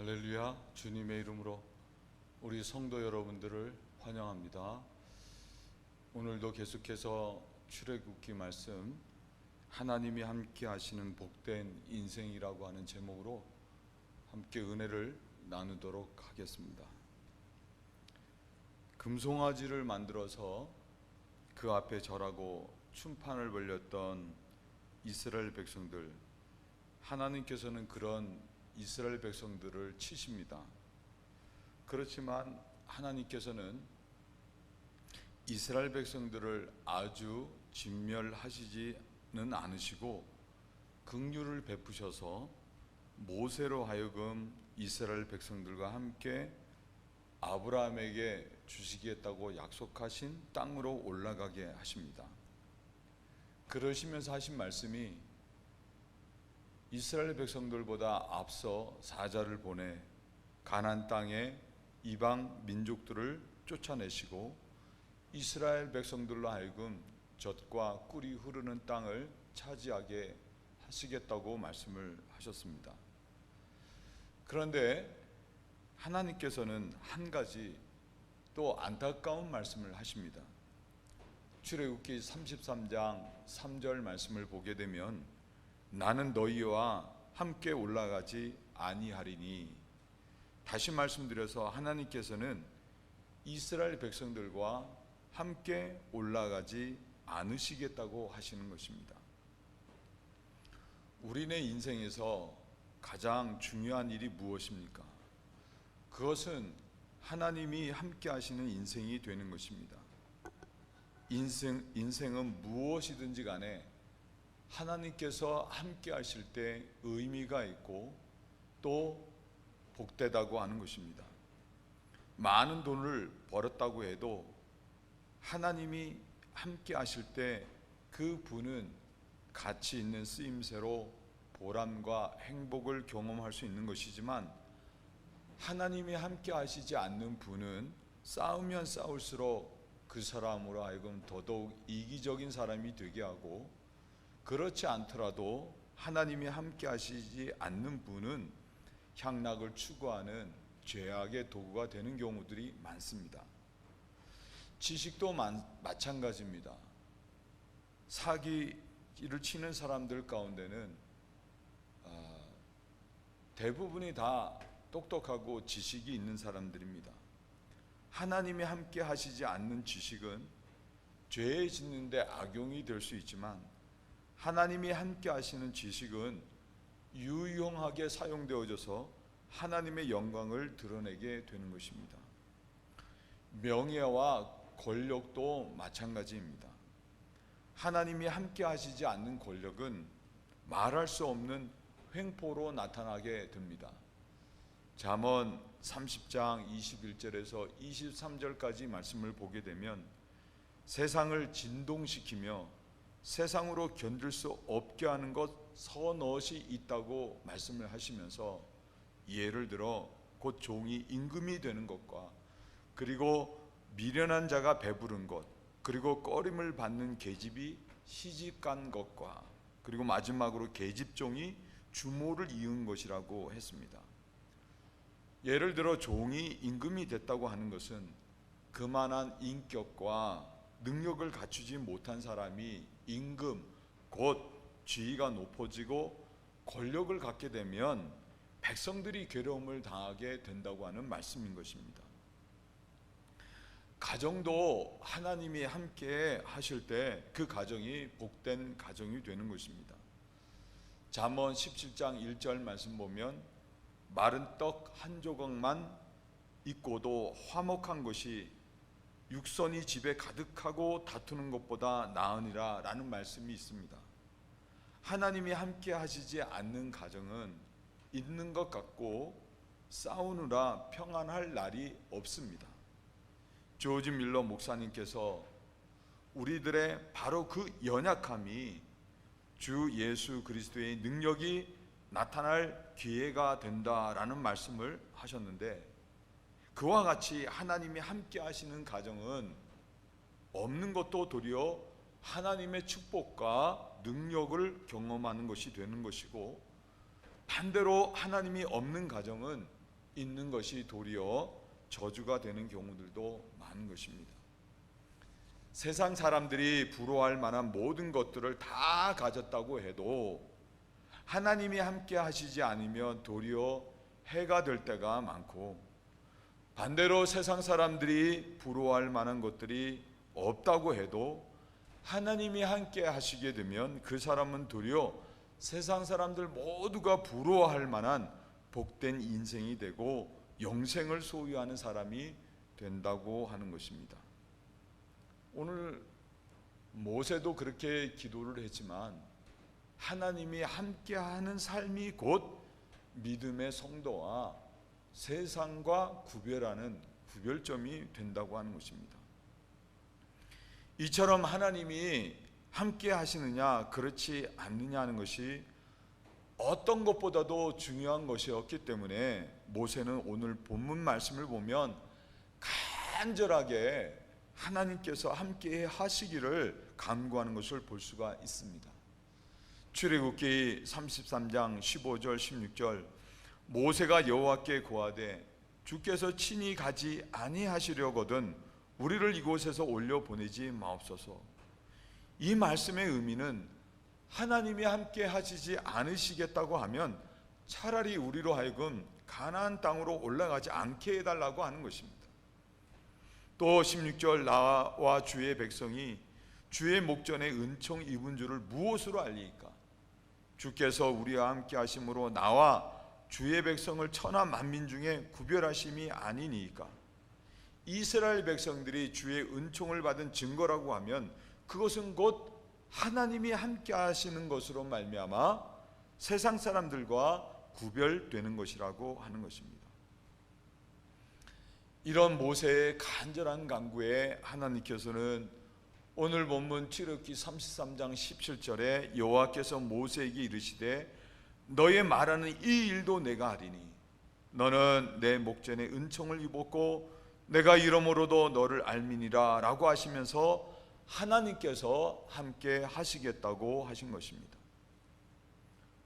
할렐루야. 주님의 이름으로 우리 성도 여러분들을 환영합니다. 오늘도 계속해서 출애굽기 말씀, 하나님이 함께 하시는 복된 인생이라고 하는 제목으로 함께 은혜를 나누도록 하겠습니다. 금송아지를 만들어서 그 앞에 절하고 춤판을 벌렸던 이스라엘 백성들, 하나님께서는 그런 이스라엘 백성들을 치십니다. 그렇지만 하나님께서는 이스라엘 백성들을 아주 진멸하시지는 않으시고 긍휼을 베푸셔서 모세로 하여금 이스라엘 백성들과 함께 아브라함에게 주시겠다고 약속하신 땅으로 올라가게 하십니다. 그러시면서 하신 말씀이 이스라엘 백성들보다 앞서 사자를 보내 가나안 땅에 이방 민족들을 쫓아내시고 이스라엘 백성들로 하여금 젖과 꿀이 흐르는 땅을 차지하게 하시겠다고 말씀을 하셨습니다. 그런데 하나님께서는 한 가지 또 안타까운 말씀을 하십니다. 출애굽기 33장 3절 말씀을 보게 되면 나는 너희와 함께 올라가지 아니하리니, 다시 말씀드려서 하나님께서는 이스라엘 백성들과 함께 올라가지 않으시겠다고 하시는 것입니다. 우리네 인생에서 가장 중요한 일이 무엇입니까? 그것은 하나님이 함께 하시는 인생이 되는 것입니다. 인생은 무엇이든지 간에 하나님께서 함께 하실 때 의미가 있고 또 복되다고 하는 것입니다. 많은 돈을 벌었다고 해도 하나님이 함께 하실 때 그 분은 가치 있는 쓰임새로 보람과 행복을 경험할 수 있는 것이지만, 하나님이 함께 하시지 않는 분은 싸우면 싸울수록 그 사람으로 하여금 더더욱 이기적인 사람이 되게 하고, 그렇지 않더라도 하나님이 함께 하시지 않는 분은 향락을 추구하는 죄악의 도구가 되는 경우들이 많습니다. 지식도 마찬가지입니다. 사기를 치는 사람들 가운데는 대부분이 다 똑똑하고 지식이 있는 사람들입니다. 하나님이 함께 하시지 않는 지식은 죄에 짓는데 악용이 될 수 있지만, 하나님이 함께 하시는 지식은 유용하게 사용되어져서 하나님의 영광을 드러내게 되는 것입니다. 명예와 권력도 마찬가지입니다. 하나님이 함께 하시지 않는 권력은 말할 수 없는 횡포로 나타나게 됩니다. 잠언 30장 21절에서 23절까지 말씀을 보게 되면 세상을 진동시키며 세상으로 견딜 수 없게 하는 것 서너엇이 있다고 말씀을 하시면서, 예를 들어 곧 종이 임금이 되는 것과, 그리고 미련한 자가 배부른 것, 그리고 꺼림을 받는 계집이 시집간 것과, 그리고 마지막으로 계집종이 주모를 이은 것이라고 했습니다. 예를 들어 종이 임금이 됐다고 하는 것은 그만한 인격과 능력을 갖추지 못한 사람이 임금, 곧 지위가 높아지고 권력을 갖게 되면 백성들이 괴로움을 당하게 된다고 하는 말씀인 것입니다. 가정도 하나님이 함께 하실 때 그 가정이 복된 가정이 되는 것입니다. 잠언 17장 1절 말씀 보면 마른 떡 한 조각만 있고도 화목한 것이 육선이 집에 가득하고 다투는 것보다 나으니라 라는 말씀이 있습니다. 하나님이 함께 하시지 않는 가정은 있는 것 같고 싸우느라 평안할 날이 없습니다. 조지 밀러 목사님께서 우리들의 바로 그 연약함이 주 예수 그리스도의 능력이 나타날 기회가 된다라는 말씀을 하셨는데, 그와 같이 하나님이 함께 하시는 가정은 없는 것도 도리어 하나님의 축복과 능력을 경험하는 것이 되는 것이고, 반대로 하나님이 없는 가정은 있는 것이 도리어 저주가 되는 경우들도 많은 것입니다. 세상 사람들이 부러워할 만한 모든 것들을 다 가졌다고 해도 하나님이 함께 하시지 않으면 도리어 해가 될 때가 많고, 반대로 세상 사람들이 부러워할 만한 것들이 없다고 해도 하나님이 함께 하시게 되면 그 사람은 도리어 세상 사람들 모두가 부러워할 만한 복된 인생이 되고 영생을 소유하는 사람이 된다고 하는 것입니다. 오늘 모세도 그렇게 기도를 했지만 하나님이 함께하는 삶이 곧 믿음의 성도와 세상과 구별하는 구별점이 된다고 하는 것입니다. 이처럼 하나님이 함께 하시느냐 그렇지 않느냐 하는 것이 어떤 것보다도 중요한 것이었기 때문에 모세는 오늘 본문 말씀을 보면 간절하게 하나님께서 함께 하시기를 간구하는 것을 볼 수가 있습니다. 출애굽기 33장 15절 16절 모세가 여호와께 고하되 주께서 친히 가지 아니하시려거든 우리를 이곳에서 올려 보내지 마옵소서. 이 말씀의 의미는 하나님이 함께 하시지 않으시겠다고 하면 차라리 우리로 하여금 가나안 땅으로 올라가지 않게 해달라고 하는 것입니다. 또 16절 나와 주의 백성이 주의 목전에 은총 입은 줄을 무엇으로 알리이까? 주께서 우리와 함께 하심으로 나와 주의 백성을 천하 만민 중에 구별하심이 아니니까. 이스라엘 백성들이 주의 은총을 받은 증거라고 하면 그것은 곧 하나님이 함께 하시는 것으로 말미암아 세상 사람들과 구별되는 것이라고 하는 것입니다. 이런 모세의 간절한 간구에 하나님께서는 오늘 본문 출애굽기 33장 17절에 여호와께서 모세에게 이르시되 너의 말하는 이 일도 내가 하리니 너는 내 목전에 은총을 입었고 내가 이러므로도 너를 알미니라 라고 하시면서 하나님께서 함께 하시겠다고 하신 것입니다.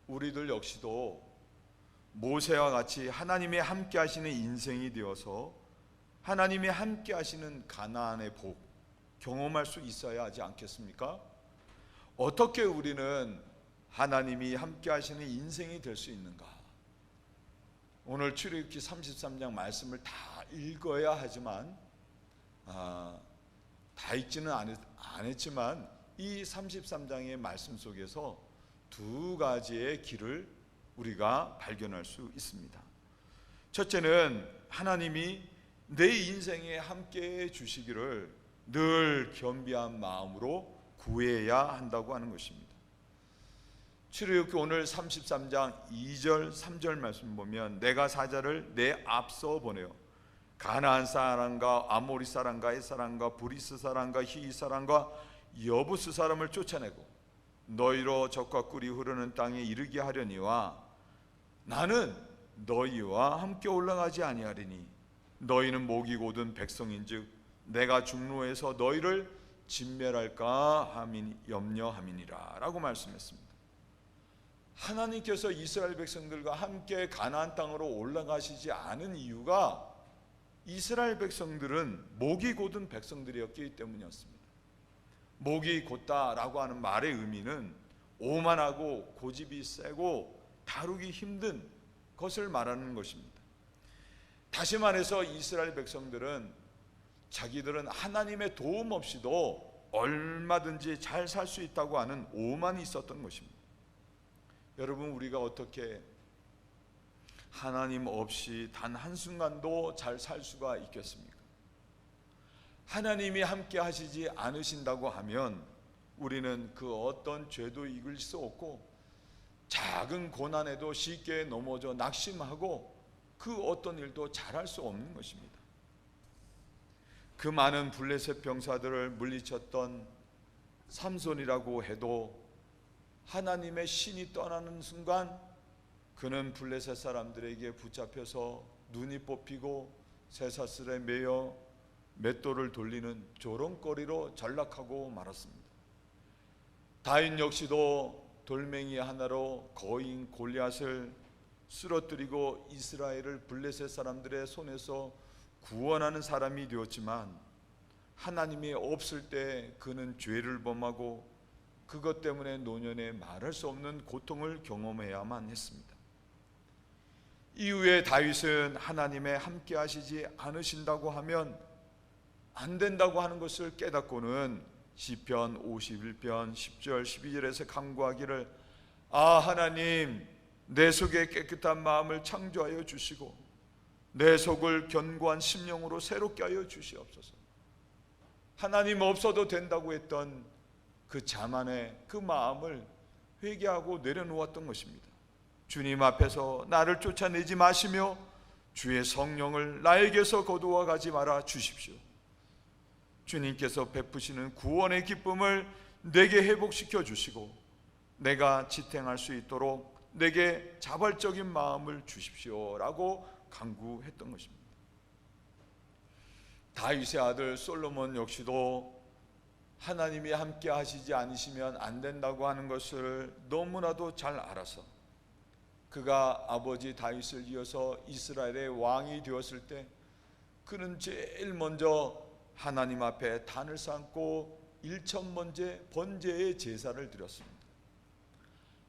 우리들 역시도 모세와 같이 하나님의 함께 하시는 인생이 되어서 하나님의 함께 하시는 가나안의 복 경험할 수 있어야 하지 않겠습니까? 어떻게 우리는 하나님이 함께 하시는 인생이 될 수 있는가? 오늘 출애굽기 33장 말씀을 다 읽어야 하지만 다 읽지는 않았지만 이 33장의 말씀 속에서 두 가지의 길을 우리가 발견할 수 있습니다. 첫째는 하나님이 내 인생에 함께해 주시기를 늘 겸비한 마음으로 구해야 한다고 하는 것입니다. 출애굽기 오늘 33장 2절 3절 말씀 보면 내가 사자를 내 앞서 보내어 가나안 사람과 아모리 사람과 헷 사람과 브리스 사람과 히위 사람과 여부스 사람을 쫓아내고 너희로 적과 꿀이 흐르는 땅에 이르게 하려니와 나는 너희와 함께 올라가지 아니하리니 너희는 목이 곧은 백성인즉 내가 중로에서 너희를 진멸할까 함이 염려함이니라 라고 말씀했습니다. 하나님께서 이스라엘 백성들과 함께 가나안 땅으로 올라가시지 않은 이유가 이스라엘 백성들은 목이 곧은 백성들이었기 때문이었습니다. 목이 곧다라고 하는 말의 의미는 오만하고 고집이 세고 다루기 힘든 것을 말하는 것입니다. 다시 말해서 이스라엘 백성들은 자기들은 하나님의 도움 없이도 얼마든지 잘 살 수 있다고 하는 오만이 있었던 것입니다. 여러분, 우리가 어떻게 하나님 없이 단 한순간도 잘 살 수가 있겠습니까? 하나님이 함께 하시지 않으신다고 하면 우리는 그 어떤 죄도 이길 수 없고 작은 고난에도 쉽게 넘어져 낙심하고 그 어떤 일도 잘할 수 없는 것입니다. 그 많은 블레셋 병사들을 물리쳤던 삼손이라고 해도 하나님의 신이 떠나는 순간 그는 블레셋 사람들에게 붙잡혀서 눈이 뽑히고 쇠사슬에 매여 맷돌을 돌리는 조롱거리로 전락하고 말았습니다. 다윗 역시도 돌멩이 하나로 거인 골리앗을 쓰러뜨리고 이스라엘을 블레셋 사람들의 손에서 구원하는 사람이 되었지만, 하나님이 없을 때 그는 죄를 범하고 그것 때문에 노년에 말할 수 없는 고통을 경험해야만 했습니다. 이후에 다윗은 하나님의 함께 하시지 않으신다고 하면 안 된다고 하는 것을 깨닫고는 시편 51편 10절 12절에서 간구하기를, 하나님, 내 속에 깨끗한 마음을 창조하여 주시고 내 속을 견고한 심령으로 새롭게 하여 주시옵소서. 하나님 없어도 된다고 했던 그 자만의 그 마음을 회개하고 내려놓았던 것입니다. 주님 앞에서 나를 쫓아내지 마시며 주의 성령을 나에게서 거두어 가지 말아 주십시오. 주님께서 베푸시는 구원의 기쁨을 내게 회복시켜 주시고 내가 지탱할 수 있도록 내게 자발적인 마음을 주십시오 라고 간구했던 것입니다. 다윗의 아들 솔로몬 역시도 하나님이 함께 하시지 않으시면 안 된다고 하는 것을 너무나도 잘 알아서 그가 아버지 다윗을 이어서 이스라엘의 왕이 되었을 때 그는 제일 먼저 하나님 앞에 단을 쌓고 일천번제의 제사를 드렸습니다.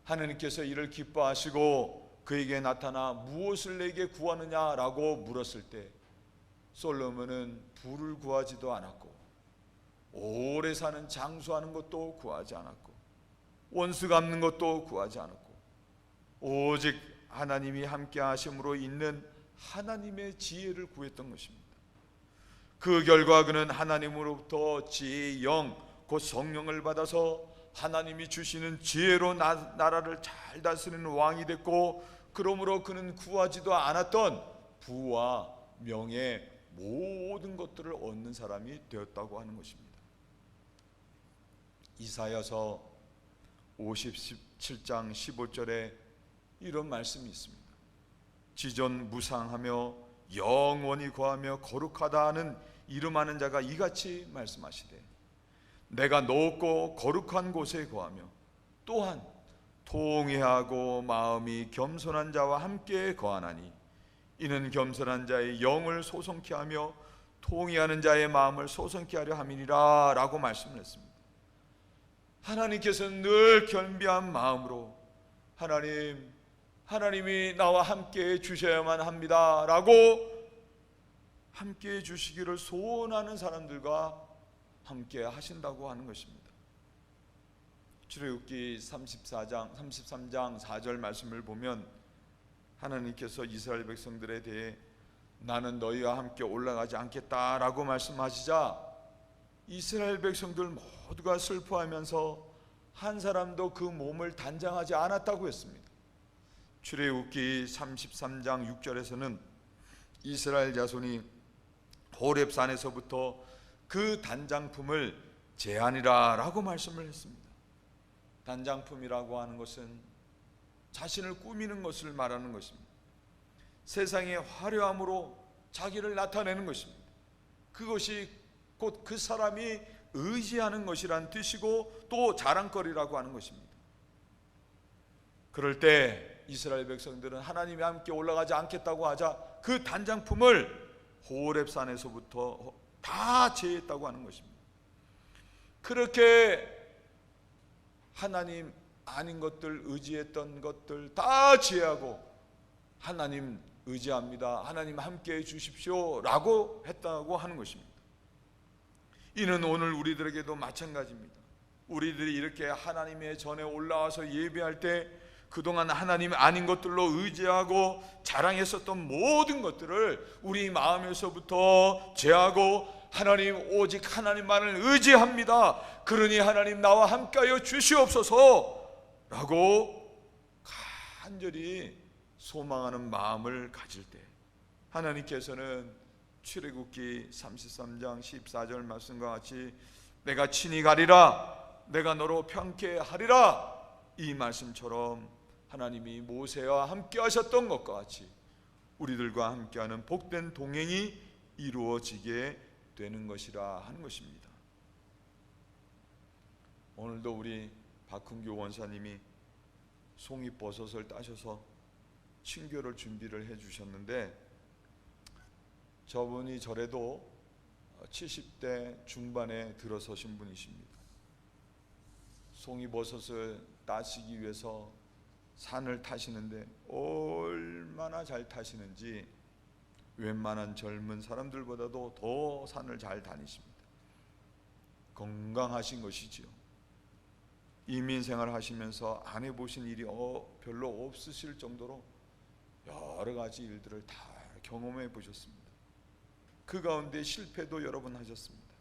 하나님께서 이를 기뻐하시고 그에게 나타나 무엇을 내게 구하느냐라고 물었을 때 솔로몬은 부를 구하지도 않았고 오래 사는 장수하는 것도 구하지 않았고 원수 갚는 것도 구하지 않았고 오직 하나님이 함께 하심으로 있는 하나님의 지혜를 구했던 것입니다. 그 결과 그는 하나님으로부터 지혜의 영, 곧 성령을 받아서 하나님이 주시는 지혜로 나라를 잘 다스리는 왕이 됐고, 그러므로 그는 구하지도 않았던 부와 명예, 모든 것들을 얻는 사람이 되었다고 하는 것입니다. 이사야서 57장 15절에 이런 말씀이 있습니다. 지존무상하며 영원히 거하며 거룩하다 하는 이름하는 자가 이같이 말씀하시되, 내가 높고 거룩한 곳에 거하며 또한 통회하고 마음이 겸손한 자와 함께 거하나니 이는 겸손한 자의 영을 소송케 하며 통회하는 자의 마음을 소송케 하려 함이니라 라고 말씀을 했습니다. 하나님께서는 늘 겸비한 마음으로 하나님이 나와 함께 주셔야만 합니다 라고 함께 주시기를 소원하는 사람들과 함께 하신다고 하는 것입니다. 출애굽기 33장 4절 말씀을 보면 하나님께서 이스라엘 백성들에 대해 나는 너희와 함께 올라가지 않겠다라고 말씀하시자 이스라엘 백성들 모두가 슬퍼하면서 한 사람도 그 몸을 단장하지 않았다고 했습니다. 출애굽기 33장 6절에서는 이스라엘 자손이 호렙산에서부터 그 단장품을 제하니라 라고 말씀을 했습니다. 단장품이라고 하는 것은 자신을 꾸미는 것을 말하는 것입니다. 세상의 화려함으로 자기를 나타내는 것입니다. 그것이 곧 그 사람이 의지하는 것이란 뜻이고 또 자랑거리라고 하는 것입니다. 그럴 때 이스라엘 백성들은 하나님이 함께 올라가지 않겠다고 하자 그 단장품을 호렙산에서부터 다 제했다고 하는 것입니다. 그렇게 하나님 아닌 것들, 의지했던 것들 다 제하고 하나님 의지합니다, 하나님 함께 해 주십시오 라고 했다고 하는 것입니다. 이는 오늘 우리들에게도 마찬가지입니다. 우리들이 이렇게 하나님의 전에 올라와서 예배할 때 그동안 하나님 아닌 것들로 의지하고 자랑했었던 모든 것들을 우리 마음에서부터 제하고 하나님, 오직 하나님만을 의지합니다, 그러니 하나님 나와 함께하여 주시옵소서 라고 간절히 소망하는 마음을 가질 때 하나님께서는 출애굽기 33장 14절 말씀과 같이 내가 친히 가리라, 내가 너로 평케 하리라, 이 말씀처럼 하나님이 모세와 함께 하셨던 것과 같이 우리들과 함께하는 복된 동행이 이루어지게 되는 것이라 하는 것입니다. 오늘도 우리 박훈규 원사님이 송이버섯을 따셔서 친교를 준비를 해주셨는데, 저분이 저래도 70대 중반에 들어서신 분이십니다. 송이버섯을 따시기 위해서 산을 타시는데 얼마나 잘 타시는지 웬만한 젊은 사람들보다도 더 산을 잘 다니십니다. 건강하신 것이지요. 이민생활 하시면서 안 해보신 일이 별로 없으실 정도로 여러 가지 일들을 다 경험해 보셨습니다. 그 가운데 실패도 여러 번 하셨습니다.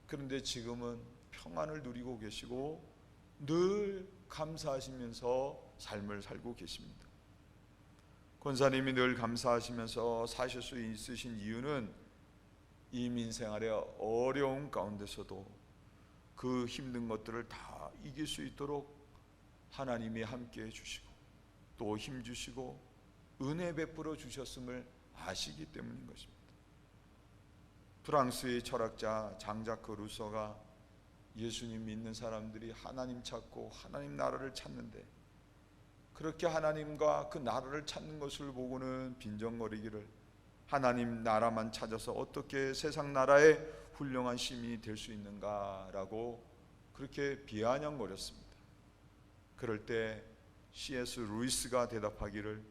그런데 지금은 평안을 누리고 계시고 늘 감사하시면서 삶을 살고 계십니다. 권사님이 늘 감사하시면서 사실 수 있으신 이유는 이민생활의 어려운 가운데서도 그 힘든 것들을 다 이길 수 있도록 하나님이 함께 해주시고 또 힘주시고 은혜 베풀어 주셨음을 아시기 때문인 것입니다. 프랑스의 철학자 장자크 루소가 예수님 믿는 사람들이 하나님 찾고 하나님 나라를 찾는데, 그렇게 하나님과 그 나라를 찾는 것을 보고는 빈정거리기를, 하나님 나라만 찾아서 어떻게 세상 나라의 훌륭한 시민이 될 수 있는가라고 그렇게 비아냥거렸습니다. 그럴 때 C.S. 루이스가 대답하기를,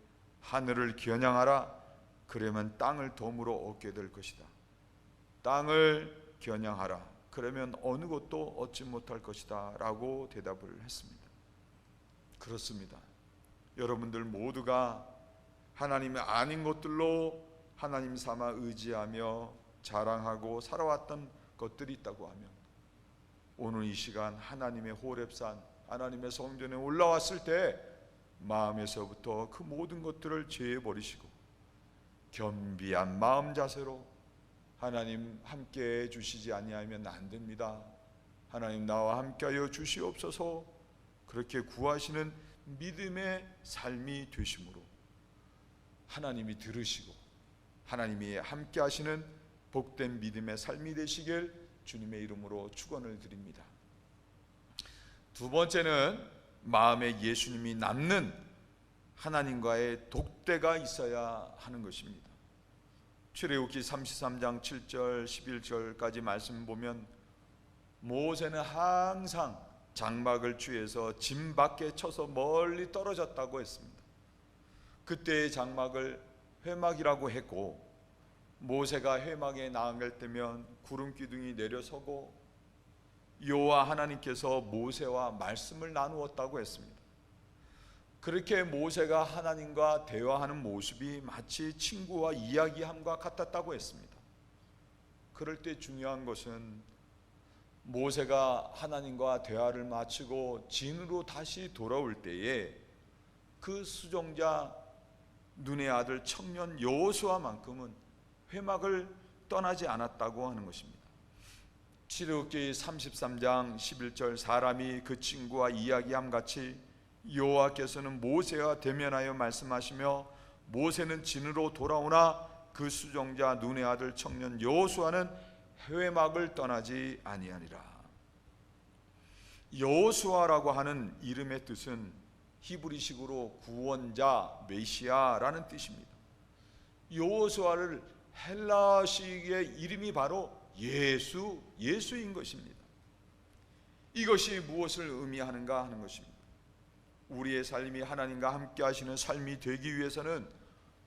하늘을 겨냥하라, 그러면 땅을 덤으로 얻게 될 것이다. 땅을 겨냥하라, 그러면 어느 것도 얻지 못할 것이다 라고 대답을 했습니다. 그렇습니다. 여러분들 모두가 하나님이 아닌 것들로 하나님 삼아 의지하며 자랑하고 살아왔던 것들이 있다고 하면, 오늘 이 시간 하나님의 호렙산, 하나님의 성전에 올라왔을 때 마음에서부터 그 모든 것들을 제해버리시고 겸비한 마음 자세로 하나님 함께 해 주시지 아니하면 안 됩니다, 하나님 나와 함께하여 주시옵소서, 그렇게 구하시는 믿음의 삶이 되심으로 하나님이 들으시고 하나님이 함께 하시는 복된 믿음의 삶이 되시길 주님의 이름으로 축원을 드립니다. 두 번째는 마음에 예수님이 남는 하나님과의 독대가 있어야 하는 것입니다. 출애굽기 33장 7절 11절까지 말씀 보면, 모세는 항상 장막을 취해서 진 밖에 쳐서 멀리 떨어졌다고 했습니다. 그때의 장막을 회막이라고 했고, 모세가 회막에 나아갈 때면 구름 기둥이 내려서고 여호와 하나님께서 모세와 말씀을 나누었다고 했습니다. 그렇게 모세가 하나님과 대화하는 모습이 마치 친구와 이야기함과 같았다고 했습니다. 그럴 때 중요한 것은 모세가 하나님과 대화를 마치고 진으로 다시 돌아올 때에 그 수종자 눈의 아들 청년 여호수아만큼은 회막을 떠나지 않았다고 하는 것입니다. 출애굽기 33장 11절, 사람이 그 친구와 이야기함 같이 여호와께서는 모세와 대면하여 말씀하시며 모세는 진으로 돌아오나 그 수종자 눈의 아들 청년 여호수아는 회막을 떠나지 아니하니라. 여호수아라고 하는 이름의 뜻은 히브리식으로 구원자, 메시아라는 뜻입니다. 여호수아를 헬라식의 이름이 바로 예수인 것입니다. 이것이 무엇을 의미하는가 하는 것입니다. 우리의 삶이 하나님과 함께 하시는 삶이 되기 위해서는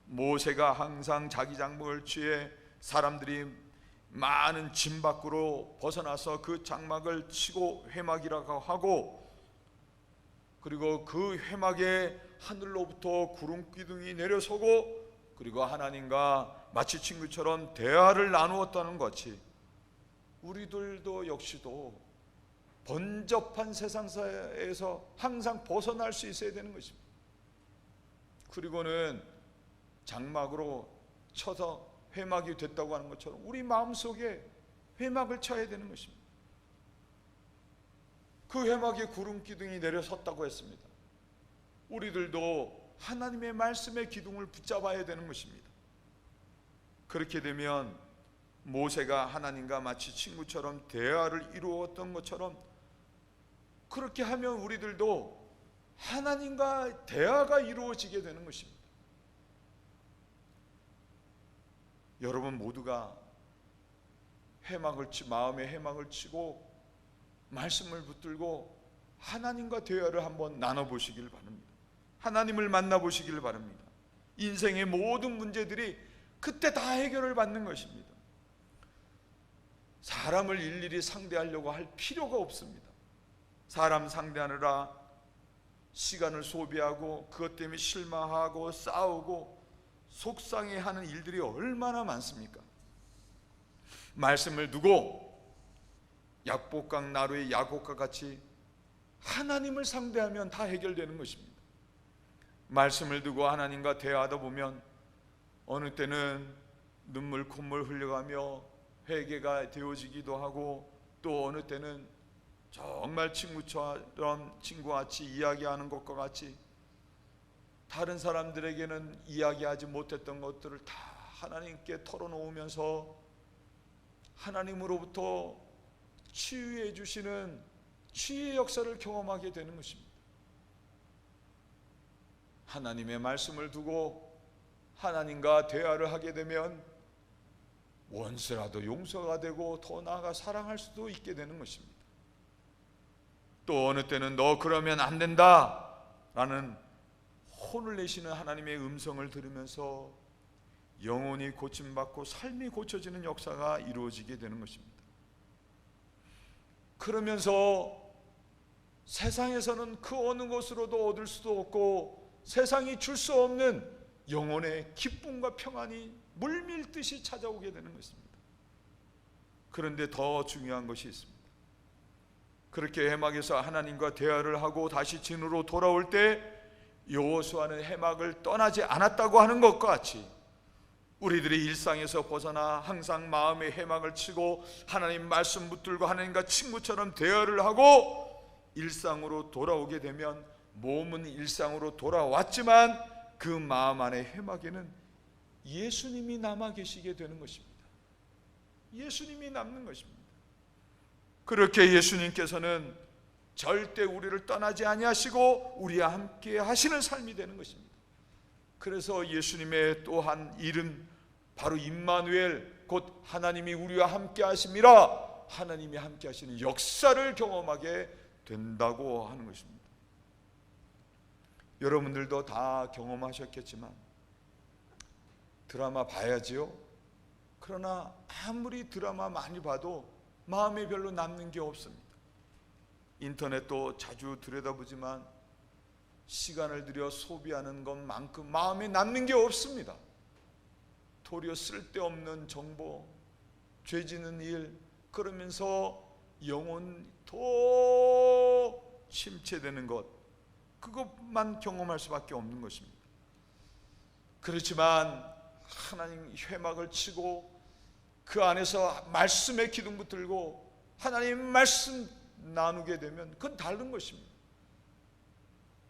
모세가 항상 자기 장막을 취해 사람들이 많은 짐 밖으로 벗어나서 그 장막을 치고 회막이라고 하고, 그리고 그 회막에 하늘로부터 구름 기둥이 내려서고, 그리고 하나님과 마치 친구처럼 대화를 나누었다는 것 같이 우리들도 역시도 번잡한 세상사에서 항상 벗어날 수 있어야 되는 것입니다. 그리고는 장막으로 쳐서 회막이 됐다고 하는 것처럼 우리 마음속에 회막을 쳐야 되는 것입니다. 그 회막에 구름 기둥이 내려섰다고 했습니다. 우리들도 하나님의 말씀의 기둥을 붙잡아야 되는 것입니다. 그렇게 되면 모세가 하나님과 마치 친구처럼 대화를 이루었던 것처럼, 그렇게 하면 우리들도 하나님과 대화가 이루어지게 되는 것입니다. 여러분 모두가 마음의 해막을 치고 말씀을 붙들고 하나님과 대화를 한번 나눠보시길 바랍니다. 하나님을 만나보시길 바랍니다. 인생의 모든 문제들이 그때 다 해결을 받는 것입니다. 사람을 일일이 상대하려고 할 필요가 없습니다. 사람 상대하느라 시간을 소비하고 그것 때문에 실망하고 싸우고 속상해하는 일들이 얼마나 많습니까? 말씀을 두고 약복강 나루의 야곱과 같이 하나님을 상대하면 다 해결되는 것입니다. 말씀을 두고 하나님과 대화하다 보면 어느 때는 눈물 콧물 흘려가며 회개가 되어지기도 하고, 또 어느 때는 정말 친구처럼 친구같이 이야기하는 것과 같이 다른 사람들에게는 이야기하지 못했던 것들을 다 하나님께 털어놓으면서 하나님으로부터 치유해 주시는 치유의 역사를 경험하게 되는 것입니다. 하나님의 말씀을 두고 하나님과 대화를 하게 되면 원수라도 용서가 되고 더 나아가 사랑할 수도 있게 되는 것입니다. 또 어느 때는 너 그러면 안 된다 라는 혼을 내시는 하나님의 음성을 들으면서 영혼이 고침받고 삶이 고쳐지는 역사가 이루어지게 되는 것입니다. 그러면서 세상에서는 그 어느 것으로도 얻을 수도 없고 세상이 줄 수 없는 영혼의 기쁨과 평안이 물밀듯이 찾아오게 되는 것입니다. 그런데 더 중요한 것이 있습니다. 그렇게 해막에서 하나님과 대화를 하고 다시 진으로 돌아올 때 여호수아는 해막을 떠나지 않았다고 하는 것과 같이 우리들이 일상에서 벗어나 항상 마음의 해막을 치고 하나님 말씀 붙들고 하나님과 친구처럼 대화를 하고 일상으로 돌아오게 되면 몸은 일상으로 돌아왔지만 그 마음 안의 해막에는 예수님이 남아 계시게 되는 것입니다. 예수님이 남는 것입니다. 그렇게 예수님께서는 절대 우리를 떠나지 아니하시고 우리와 함께 하시는 삶이 되는 것입니다. 그래서 예수님의 또 한 이름 바로 임마누엘, 곧 하나님이 우리와 함께 하심이라, 하나님이 함께 하시는 역사를 경험하게 된다고 하는 것입니다. 여러분들도 다 경험하셨겠지만 드라마 봐야지요. 그러나 아무리 드라마 많이 봐도 마음에 별로 남는 게 없습니다. 인터넷도 자주 들여다보지만 시간을 들여 소비하는 것만큼 마음에 남는 게 없습니다. 도리어 쓸데없는 정보, 죄 짓는 일, 그러면서 영혼 더 침체되는 것, 그것만 경험할 수밖에 없는 것입니다. 그렇지만 하나님 회막을 치고 그 안에서 말씀의 기둥 붙들고 하나님 말씀 나누게 되면 그건 다른 것입니다.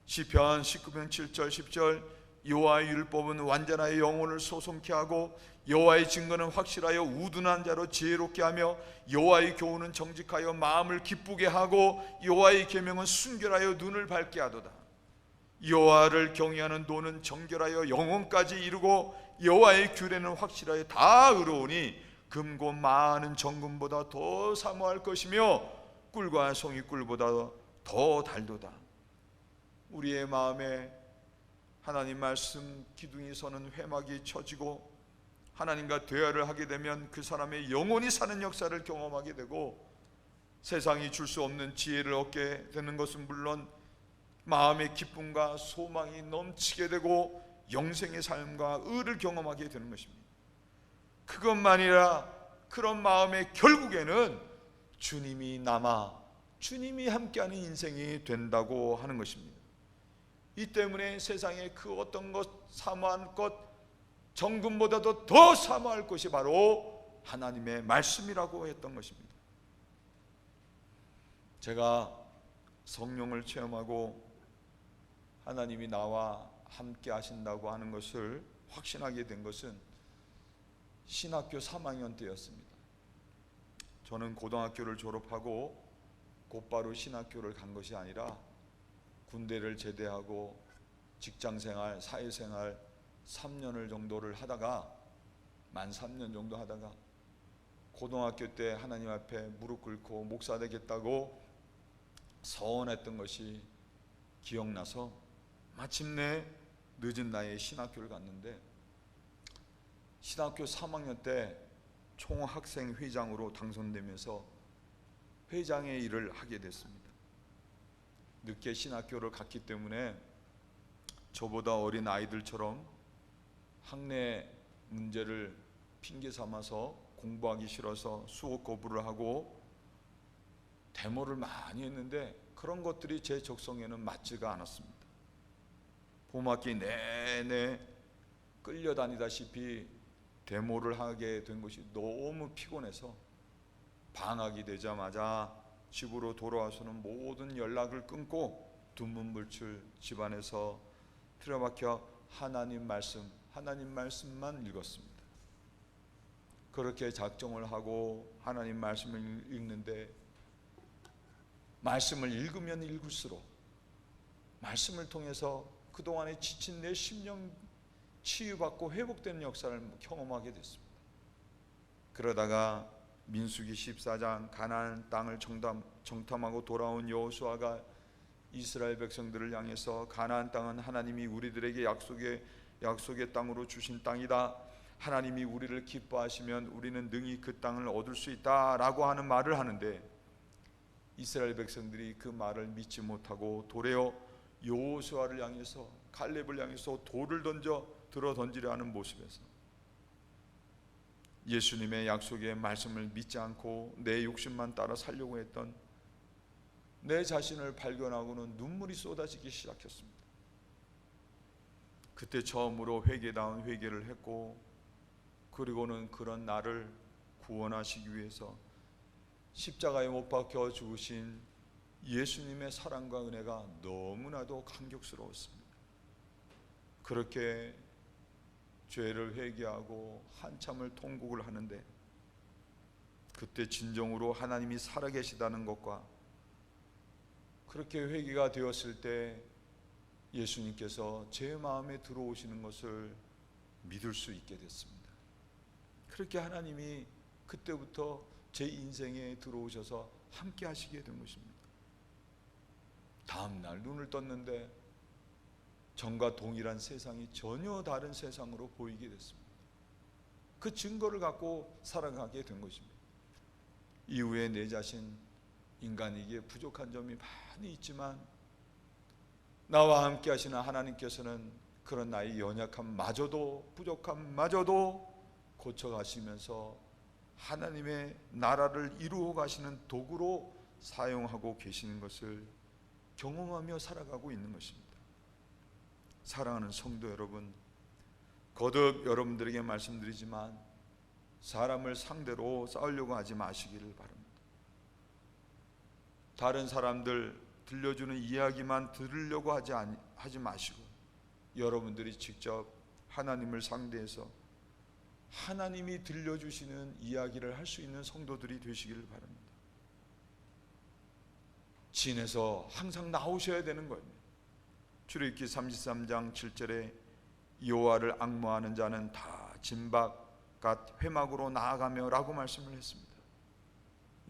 시편 19편 7절 10절 여호와의 율법은 완전하여 영혼을 소송케 하고 여호와의 증거는 확실하여 우둔한 자로 지혜롭게 하며 여호와의 교훈은 정직하여 마음을 기쁘게 하고 여호와의 계명은 순결하여 눈을 밝게 하도다. 여호와를 경외하는 도는 정결하여 영혼까지 이루고 여호와의 규례는 확실하여 다 의로우니 금고 많은 정금보다 더 사모할 것이며 꿀과 송이꿀보다 더 달도다. 우리의 마음에 하나님 말씀 기둥이 서는 회막이 쳐지고 하나님과 대화를 하게 되면 그 사람의 영혼이 사는 역사를 경험하게 되고 세상이 줄 수 없는 지혜를 얻게 되는 것은 물론 마음의 기쁨과 소망이 넘치게 되고 영생의 삶과 의를 경험하게 되는 것입니다. 그것만이 아니라 그런 마음의 결국에는 주님이 남아 주님이 함께하는 인생이 된다고 하는 것입니다. 이 때문에 세상에 그 어떤 것 사모한 것 정금보다도 더 사모할 것이 바로 하나님의 말씀이라고 했던 것입니다. 제가 성령을 체험하고 하나님이 나와 함께 하신다고 하는 것을 확신하게 된 것은 신학교 3학년 때였습니다. 저는 고등학교를 졸업하고 곧바로 신학교를 간 것이 아니라 군대를 제대하고 직장생활, 사회생활 3년을 정도를 하다가 만 3년 정도 하다가 고등학교 때 하나님 앞에 무릎 꿇고 목사 되겠다고 서원했던 것이 기억나서 마침내 늦은 나이에 신학교를 갔는데, 신학교 3학년 때 총학생 회장으로 당선되면서 회장의 일을 하게 됐습니다. 늦게 신학교를 갔기 때문에 저보다 어린 아이들처럼 학내 문제를 핑계 삼아서 공부하기 싫어서 수업 거부를 하고 데모를 많이 했는데, 그런 것들이 제 적성에는 맞지가 않았습니다. 봄학기 내내 끌려다니다시피 데모를 하게 된 것이 너무 피곤해서 방학이 되자마자 집으로 돌아와서는 모든 연락을 끊고 두문불출 집안에서 틀어박혀 하나님 말씀만 읽었습니다. 그렇게 작정을 하고 하나님 말씀을 읽는데, 말씀을 읽으면 읽을수록 말씀을 통해서 그동안에 지친 내 심령 치유받고 회복되는 역사를 경험하게 됐습니다. 그러다가 민수기 14장 가나안 땅을 정탐하고 돌아온 여호수아가 이스라엘 백성들을 향해서 가나안 땅은 하나님이 우리들에게 약속의 땅으로 주신 땅이다. 하나님이 우리를 기뻐하시면 우리는 능히 그 땅을 얻을 수 있다라고 하는 말을 하는데, 이스라엘 백성들이 그 말을 믿지 못하고 도리어 여호수아를 향해서, 갈렙을 향해서 돌을 들어 던지려 하는 모습에서 예수님의 약속의 말씀을 믿지 않고 내 욕심만 따라 살려고 했던 내 자신을 발견하고는 눈물이 쏟아지기 시작했습니다. 그때 처음으로 회개다운 회개를 했고, 그리고는 그런 나를 구원하시기 위해서 십자가에 못 박혀 죽으신 예수님의 사랑과 은혜가 너무나도 감격스러웠습니다. 그렇게 죄를 회개하고 한참을 통곡을 하는데, 그때 진정으로 하나님이 살아계시다는 것과 그렇게 회개가 되었을 때 예수님께서 제 마음에 들어오시는 것을 믿을 수 있게 됐습니다. 그렇게 하나님이 그때부터 제 인생에 들어오셔서 함께 하시게 된 것입니다. 다음 날 눈을 떴는데 전과 동일한 세상이 전혀 다른 세상으로 보이게 됐습니다. 그 증거를 갖고 살아가게 된 것입니다. 이후에 내 자신, 인간이기에 부족한 점이 많이 있지만 나와 함께 하시는 하나님께서는 그런 나의 연약함마저도, 부족함마저도 고쳐가시면서 하나님의 나라를 이루어 가시는 도구로 사용하고 계시는 것을 경험하며 살아가고 있는 것입니다. 사랑하는 성도 여러분, 거듭 여러분들에게 말씀드리지만 사람을 상대로 싸우려고 하지 마시기를 바랍니다. 다른 사람들 들려주는 이야기만 들으려고 하지 마시고 여러분들이 직접 하나님을 상대해서 하나님이 들려주시는 이야기를 할 수 있는 성도들이 되시기를 바랍니다. 진에서 항상 나오셔야 되는 겁니다. 출애굽기 33장 7절에 여호와를 앙모하는 자는 다 진바갓 회막으로 나아가며 라고 말씀을 했습니다.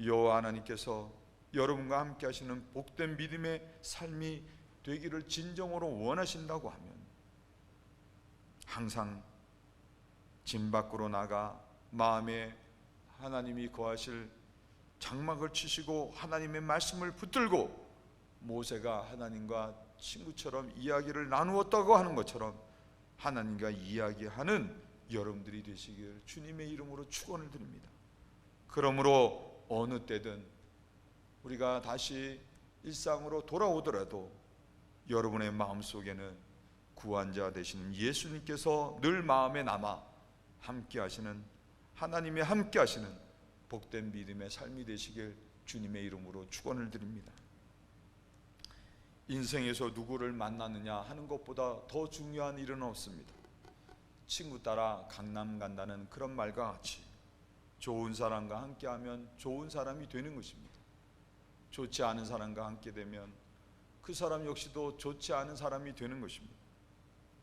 여호와 하나님께서 여러분과 함께 하시는 복된 믿음의 삶이 되기를 진정으로 원하신다고 하면 항상 진 밖으로 나가 마음에 하나님이 거하실 장막을 치시고 하나님의 말씀을 붙들고 모세가 하나님과 친구처럼 이야기를 나누었다고 하는 것처럼 하나님과 이야기하는 여러분들이 되시길 주님의 이름으로 축원을 드립니다. 그러므로 어느 때든 우리가 다시 일상으로 돌아오더라도 여러분의 마음속에는 구원자 되시는 예수님께서 늘 마음에 남아 함께 하시는, 하나님이 함께 하시는 복된 믿음의 삶이 되시길 주님의 이름으로 축원을 드립니다. 인생에서 누구를 만나느냐 하는 것보다 더 중요한 일은 없습니다. 친구 따라 강남 간다는 그런 말과 같이 좋은 사람과 함께하면 좋은 사람이 되는 것입니다. 좋지 않은 사람과 함께 되면 그 사람 역시도 좋지 않은 사람이 되는 것입니다.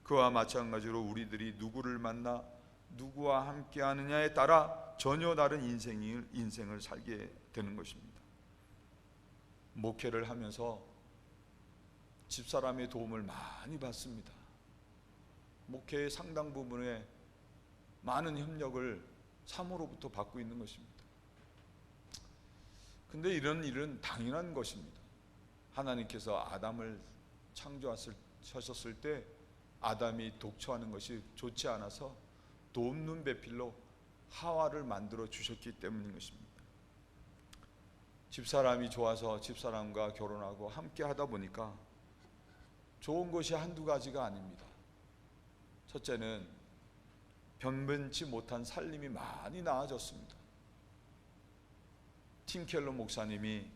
그와 마찬가지로 우리들이 누구를 만나 누구와 함께 하느냐에 따라 전혀 다른 인생을 살게 되는 것입니다. 목회를 하면서 집사람의 도움을 많이 받습니다. 목회의 상당 부분에 많은 협력을 사모로부터 받고 있는 것입니다. 근데 이런 일은 당연한 것입니다. 하나님께서 아담을 창조하셨을 때 아담이 독처하는 것이 좋지 않아서 돕는 배필로 하와를 만들어 주셨기 때문인 것입니다. 집사람이 좋아서 집사람과 결혼하고 함께 하다 보니까 좋은 것이 한두 가지가 아닙니다. 첫째는 변변치 못한 살림이 많이 나아졌습니다. 팀 켈러 목사님이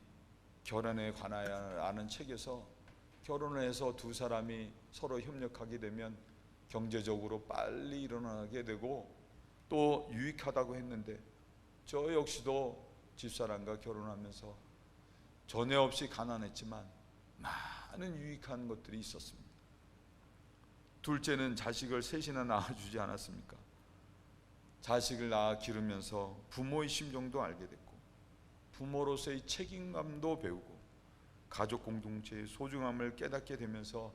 결혼에 관하여라는 책에서 결혼을 해서 두 사람이 서로 협력하게 되면 경제적으로 빨리 일어나게 되고 또 유익하다고 했는데, 저 역시도 집사람과 결혼하면서 전에 없이 가난했지만 많은 유익한 것들이 있었습니다. 둘째는 자식을 셋이나 낳아주지 않았습니까? 자식을 낳아 기르면서 부모의 심정도 알게 됐고, 부모로서의 책임감도 배우고, 가족 공동체의 소중함을 깨닫게 되면서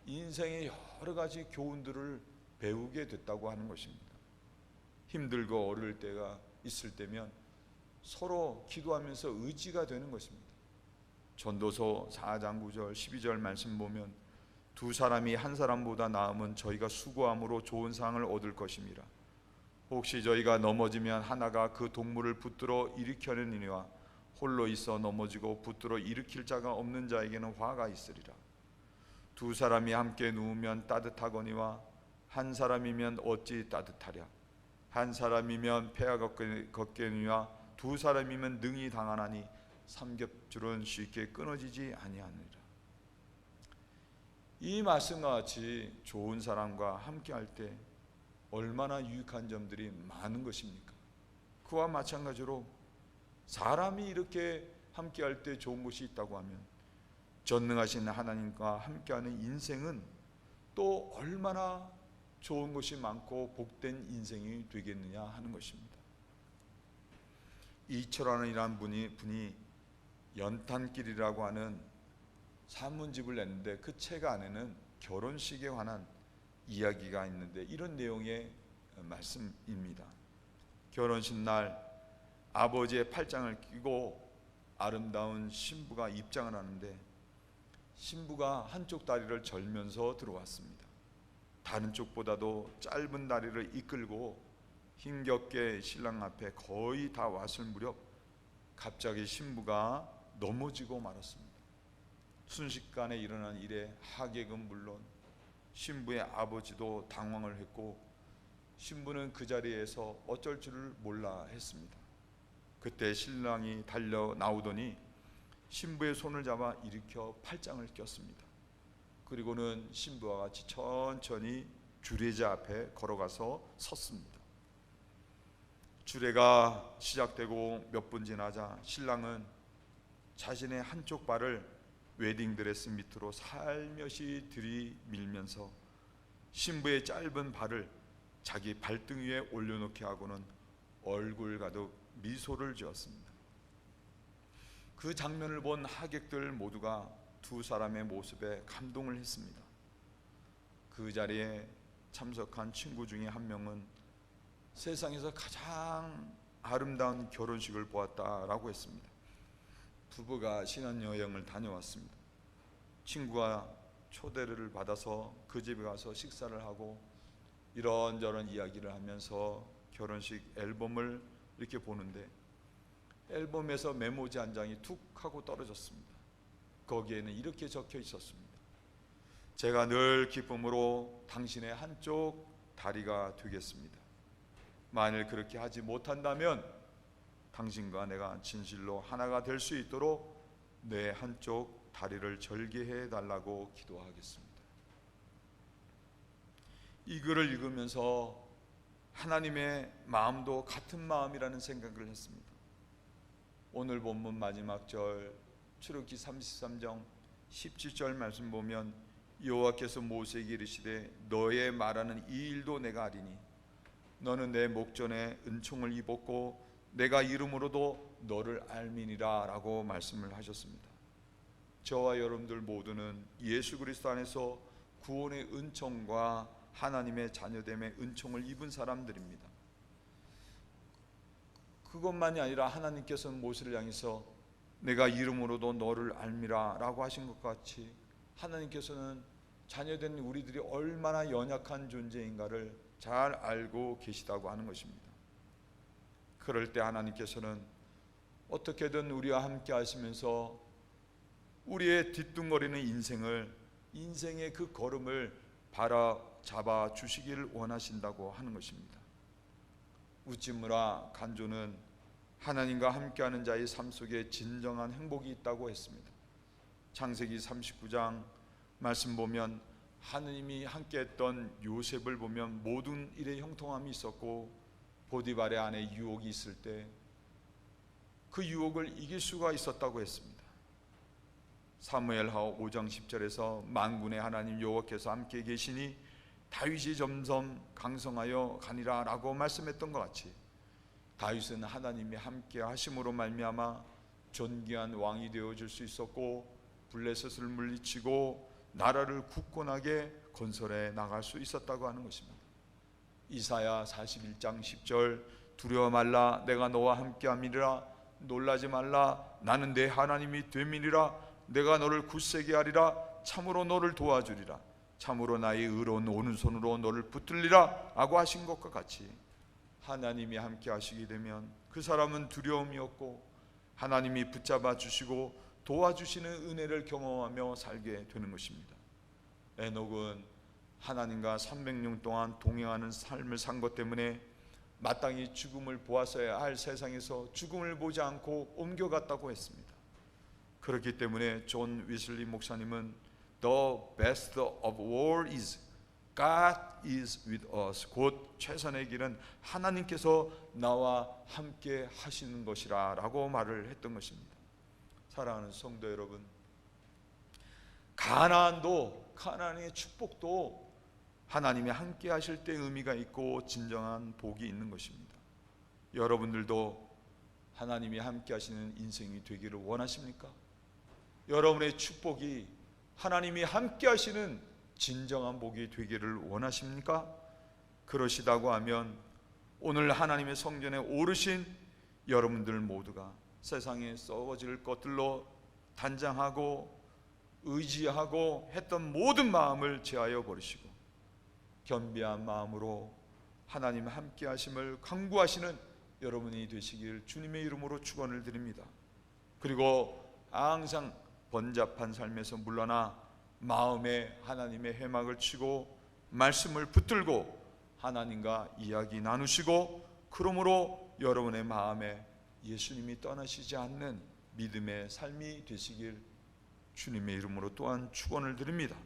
인생의 여러 가지 교훈들을 배우게 됐다고 하는 것입니다. 힘들고 어려울 때가 있을 때면 서로 기도하면서 의지가 되는 것입니다. 전도서 4장 9절 12절 말씀 보면, 두 사람이 한 사람보다 나으면 저희가 수고함으로 좋은 상을 얻을 것임이라. 혹시 저희가 넘어지면 하나가 그 동물을 붙들어 일으켜내니와 홀로 있어 넘어지고 붙들어 일으킬 자가 없는 자에게는 화가 있으리라. 두 사람이 함께 누우면 따뜻하거니와 한 사람이면 어찌 따뜻하랴. 한 사람이면 폐하 걷겠느냐 두 사람이면 능히 당하나니 삼겹줄은 쉽게 끊어지지 아니하느니라. 이 말씀과 같이 좋은 사람과 함께 할 때 얼마나 유익한 점들이 많은 것입니까? 그와 마찬가지로 사람이 이렇게 함께 할 때 좋은 것이 있다고 하면 전능하신 하나님과 함께하는 인생은 또 얼마나 좋은 것이 많고 복된 인생이 되겠느냐 하는 것입니다. 이철환이라는 분이 연탄길이라고 하는 산문집을 냈는데, 그 책 안에는 결혼식에 관한 이야기가 있는데 이런 내용의 말씀입니다. 결혼식 날 아버지의 팔짱을 끼고 아름다운 신부가 입장을 하는데, 신부가 한쪽 다리를 절면서 들어왔습니다. 다른 쪽보다도 짧은 다리를 이끌고 힘겹게 신랑 앞에 거의 다 왔을 무렵 갑자기 신부가 넘어지고 말았습니다. 순식간에 일어난 일에 하객은 물론 신부의 아버지도 당황을 했고, 신부는 그 자리에서 어쩔 줄을 몰라 했습니다. 그때 신랑이 달려 나오더니 신부의 손을 잡아 일으켜 팔짱을 꼈습니다. 그리고는 신부와 같이 천천히 주례자 앞에 걸어가서 섰습니다. 주례가 시작되고 몇 분 지나자 신랑은 자신의 한쪽 발을 웨딩드레스 밑으로 살며시 들이밀면서 신부의 짧은 발을 자기 발등 위에 올려놓게 하고는 얼굴 가득 미소를 지었습니다. 그 장면을 본 하객들 모두가 두 사람의 모습에 감동을 했습니다. 그 자리에 참석한 친구 중에 한 명은 세상에서 가장 아름다운 결혼식을 보았다라고 했습니다. 부부가 신혼여행을 다녀왔습니다. 친구가 초대를 받아서 그 집에 가서 식사를 하고 이런저런 이야기를 하면서 결혼식 앨범을 이렇게 보는데, 앨범에서 메모지 한 장이 툭 하고 떨어졌습니다. 거기에는 이렇게 적혀 있었습니다. 제가 늘 기쁨으로 당신의 한쪽 다리가 되겠습니다. 만일 그렇게 하지 못한다면 당신과 내가 진실로 하나가 될 수 있도록 내 한쪽 다리를 절개해 달라고 기도하겠습니다. 이 글을 읽으면서 하나님의 마음도 같은 마음이라는 생각을 했습니다. 오늘 본문 마지막 절 출애굽기 33장 17절 말씀 보면, 여호와께서 모세에게 이르시되 너의 말하는 이 일도 내가 알리니 너는 내 목전에 은총을 입었고 내가 이름으로도 너를 알미니라 라고 말씀을 하셨습니다. 저와 여러분들 모두는 예수 그리스도 안에서 구원의 은총과 하나님의 자녀됨의 은총을 입은 사람들입니다. 그것만이 아니라 하나님께서는 모세를 향해서 내가 이름으로도 너를 알미라 라고 하신 것 같이 하나님께서는 자녀된 우리들이 얼마나 연약한 존재인가를 잘 알고 계시다고 하는 것입니다. 그럴 때 하나님께서는 어떻게든 우리와 함께 하시면서 우리의 뒤뚱거리는 인생의 그 걸음을 바라잡아 주시기를 원하신다고 하는 것입니다. 우찌무라 간조는 하나님과 함께하는 자의 삶 속에 진정한 행복이 있다고 했습니다. 창세기 39장 말씀 보면 하느님이 함께했던 요셉을 보면 모든 일에 형통함이 있었고 보디발의 아내 유혹이 있을 때 그 유혹을 이길 수가 있었다고 했습니다. 사무엘하 5장 10절에서 만군의 하나님 여호와께서 함께 계시니 다윗이 점점 강성하여 가니라 라고 말씀했던 것 같이 다윗은 하나님이 함께 하심으로 말미암아 존귀한 왕이 되어줄 수 있었고 블레셋을 물리치고 나라를 굳건하게 건설해 나갈 수 있었다고 하는 것입니다. 이사야 41장 10절 두려워 말라 내가 너와 함께함이니라 놀라지 말라 나는 내 하나님이 됨이니라 내가 너를 굳세게 하리라 참으로 너를 도와주리라 참으로 나의 의로운 오른손으로 너를 붙들리라 라고 하신 것과 같이 하나님이 함께 하시게 되면 그 사람은 두려움이 없고 하나님이 붙잡아 주시고 도와주시는 은혜를 경험하며 살게 되는 것입니다. 에녹은 하나님과 300년 동안 동행하는 삶을 산 것 때문에 마땅히 죽음을 보았어야 할 세상에서 죽음을 보지 않고 옮겨갔다고 했습니다. 그렇기 때문에 존 위슬리 목사님은 The best of all is God is with us. 곧 최선의 길은 하나님께서 나와 함께 하시는 것이라 라고 말을 했던 것입니다. 사랑하는 성도 여러분, 가나안의 축복도 하나님이 함께 하실 때 의미가 있고 진정한 복이 있는 것입니다. 여러분들도 하나님이 함께 하시는 인생이 되기를 원하십니까? 여러분의 축복이 하나님이 함께 하시는 진정한 복이 되기를 원하십니까? 그러시다고 하면 오늘 하나님의 성전에 오르신 여러분들 모두가 세상에 썩어질 것들로 단장하고 의지하고 했던 모든 마음을 제하여 버리시고 겸비한 마음으로 하나님 함께 하심을 강구하시는 여러분이 되시길 주님의 이름으로 축원을 드립니다. 그리고 항상 번잡한 삶에서 물러나 마음에 하나님의 해막을 치고 말씀을 붙들고 하나님과 이야기 나누시고 그러므로 여러분의 마음에 예수님이 떠나시지 않는 믿음의 삶이 되시길 주님의 이름으로 또한 축원을 드립니다.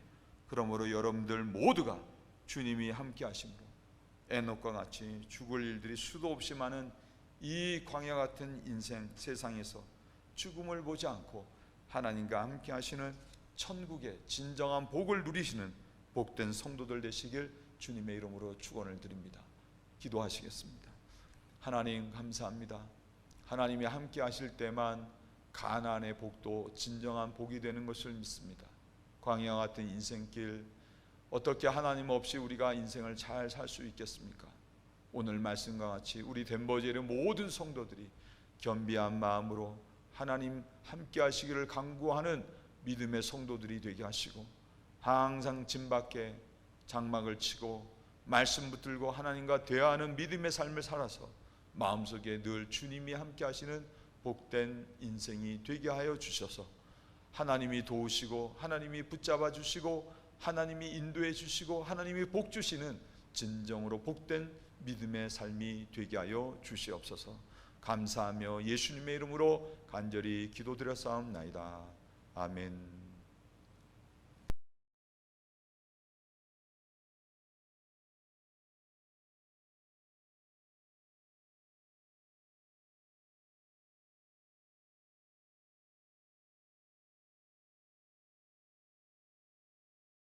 그러므로 여러분들 모두가 주님이 함께 하심으로 에녹과 같이 죽을 일들이 수도 없이 많은 이 광야 같은 인생 세상에서 죽음을 보지 않고 하나님과 함께 하시는 천국의 진정한 복을 누리시는 복된 성도들 되시길 주님의 이름으로 축원을 드립니다. 기도하시겠습니다. 하나님 감사합니다. 하나님이 함께 하실 때만 가나안의 복도 진정한 복이 되는 것을 믿습니다. 광야 같은 인생길 어떻게 하나님 없이 우리가 인생을 잘 살 수 있겠습니까? 오늘 말씀과 같이 우리 덴버제일의 모든 성도들이 겸비한 마음으로 하나님 함께 하시기를 간구하는 믿음의 성도들이 되게 하시고 항상 진 밖에 장막을 치고 말씀 붙들고 하나님과 대화하는 믿음의 삶을 살아서 마음속에 늘 주님이 함께 하시는 복된 인생이 되게 하여 주셔서 하나님이 도우시고 하나님이 붙잡아 주시고 하나님이 인도해 주시고 하나님이 복 주시는 진정으로 복된 믿음의 삶이 되게 하여 주시옵소서. 감사하며 예수님의 이름으로 간절히 기도드렸사옵나이다. 아멘.